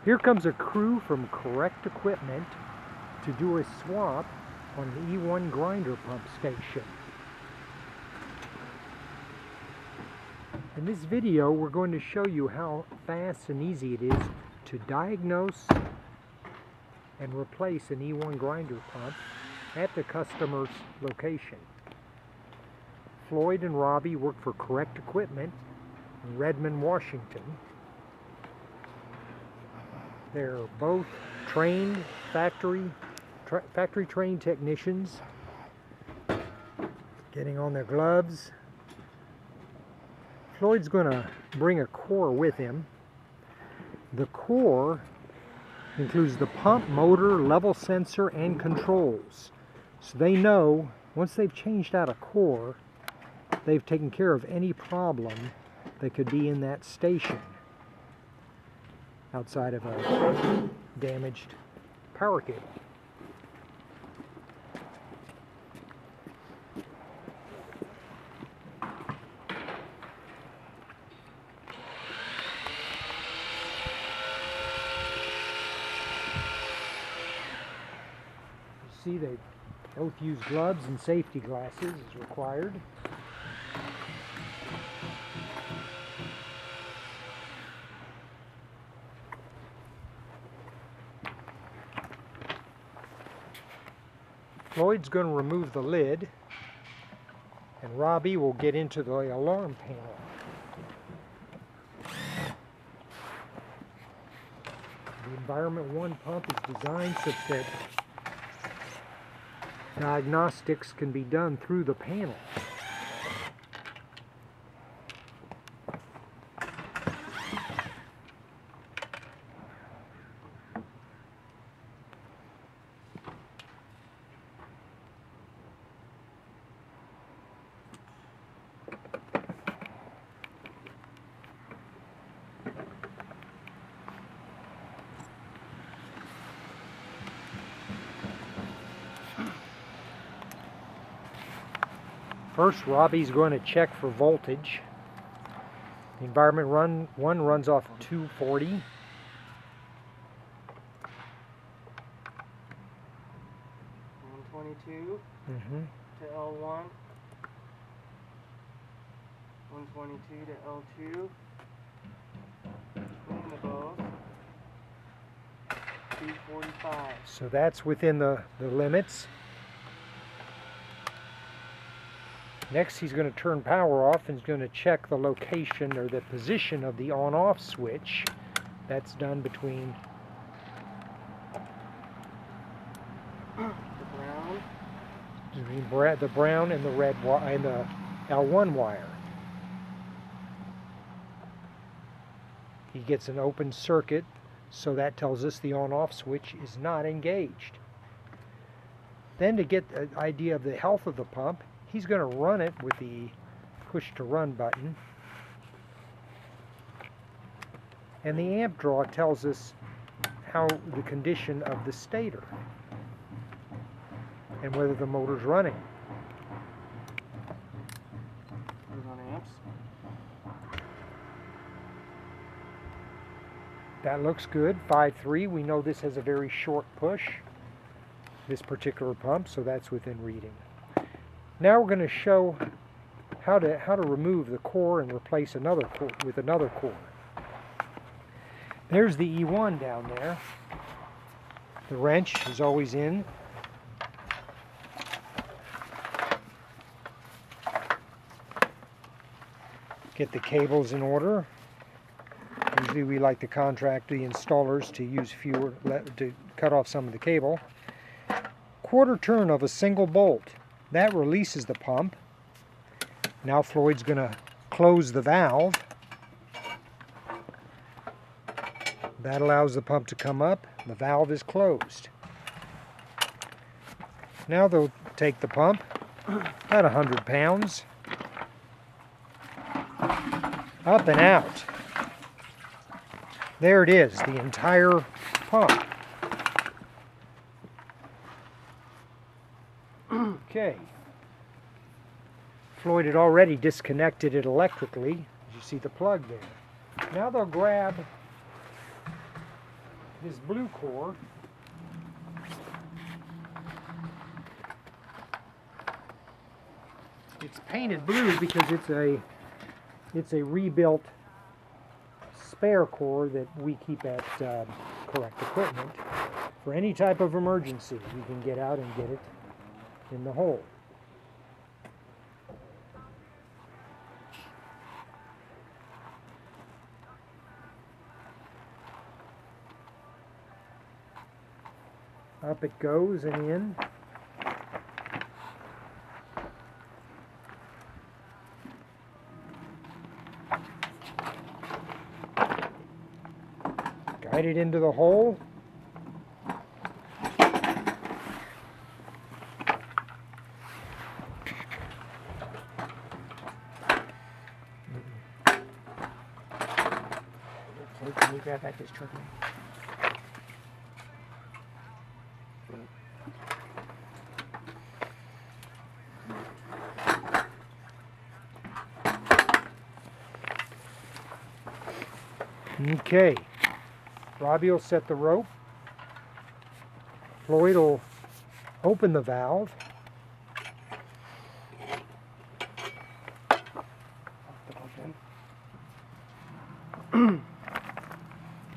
Here comes a crew from Correct Equipment to do a swap on the E1 grinder pump station. In this video, we're going to show you how fast and easy it is to diagnose and replace an E1 grinder pump at the customer's location. Floyd and Robbie work for Correct Equipment in Redmond, Washington. They're both trained factory trained technicians, getting on their gloves. Floyd's going to bring a core with him. The core includes the pump, motor, level sensor, and controls. So they know once they've changed out a core, they've taken care of any problem that could be in that station outside of a damaged power cable. You see, they both use gloves and safety glasses as required. Floyd's going to remove the lid, and Robbie will get into the alarm panel. The Environment 1 pump is designed such that diagnostics can be done through the panel. First, Robbie's going to check for voltage. The Environment 1 runs off 240. 122 to L1. 122 to L2. Between the both. 245. So that's within the limits. Next, he's going to turn power off and he's going to check the location or the position of the on-off switch. That's done between the brown and the red and the L1 wire. He gets an open circuit, so that tells us the on-off switch is not engaged. Then, to get an idea of the health of the pump, he's going to run it with the push to run button. And the amp draw tells us how the condition of the stator and whether the motor's running. On amps. That looks good. 5.3. We know this has a very short push, this particular pump, so that's within reading. Now we're going to show how to remove the core and replace another core with another core. There's the E1 down there. The wrench is always in. Get the cables in order. Usually we like to contract the installers to use to cut off some of the cable. Quarter turn of a single bolt. That releases the pump. Now Floyd's going to close the valve. That allows the pump to come up. The valve is closed. Now they'll take the pump, about 100 pounds, up and out. There it is, the entire pump. Okay. Floyd had already disconnected it electrically. As you see the plug there. Now they'll grab this blue core. It's painted blue because it's a rebuilt spare core that we keep at Correct Equipment for any type of emergency. You can get out and get it in the hole. Up it goes and in. Guide it into the hole. Can you grab back this truck? Okay. Robbie will set the rope. Floyd will open the valve.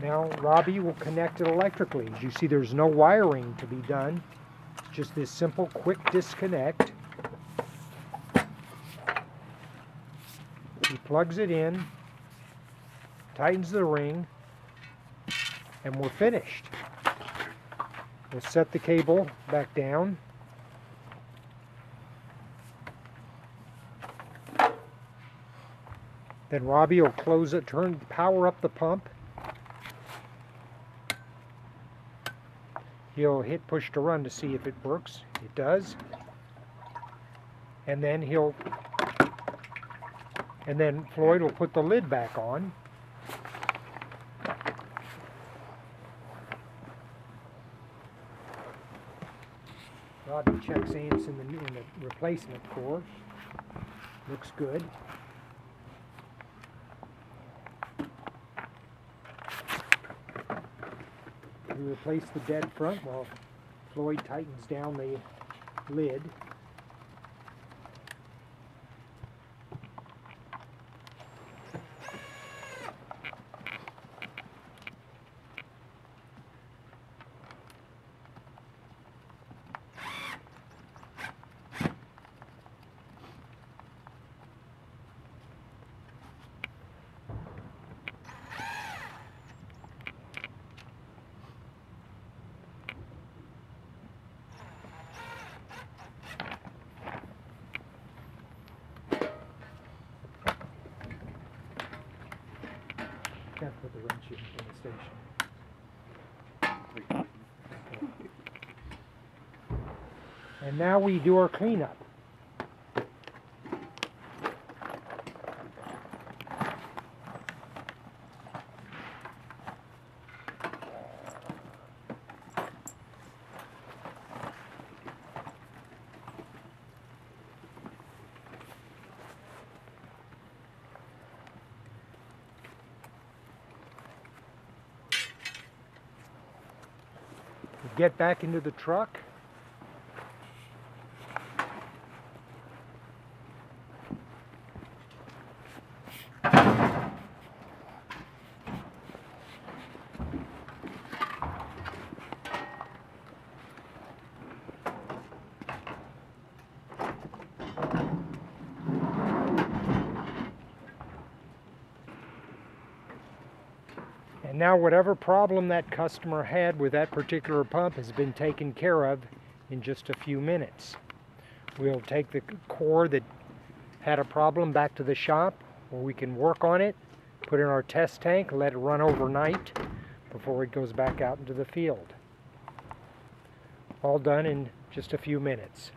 Now Robbie will connect it electrically. As you see, there's no wiring to be done. It's just this simple quick disconnect. He plugs it in, tightens the ring, and we're finished. We'll set the cable back down. Then Robbie will close it, power up the pump. He'll hit push to run to see if it works. It does. And then Floyd will put the lid back on. Robbie checks amps in the replacement core. Looks good. We replace the dead front while Floyd tightens down the lid. Can't put the wrench in the station. And now we do our cleanup. Get back into the truck. And now whatever problem that customer had with that particular pump has been taken care of in just a few minutes. We'll take the core that had a problem back to the shop where we can work on it, put it in our test tank, let it run overnight before it goes back out into the field. All done in just a few minutes.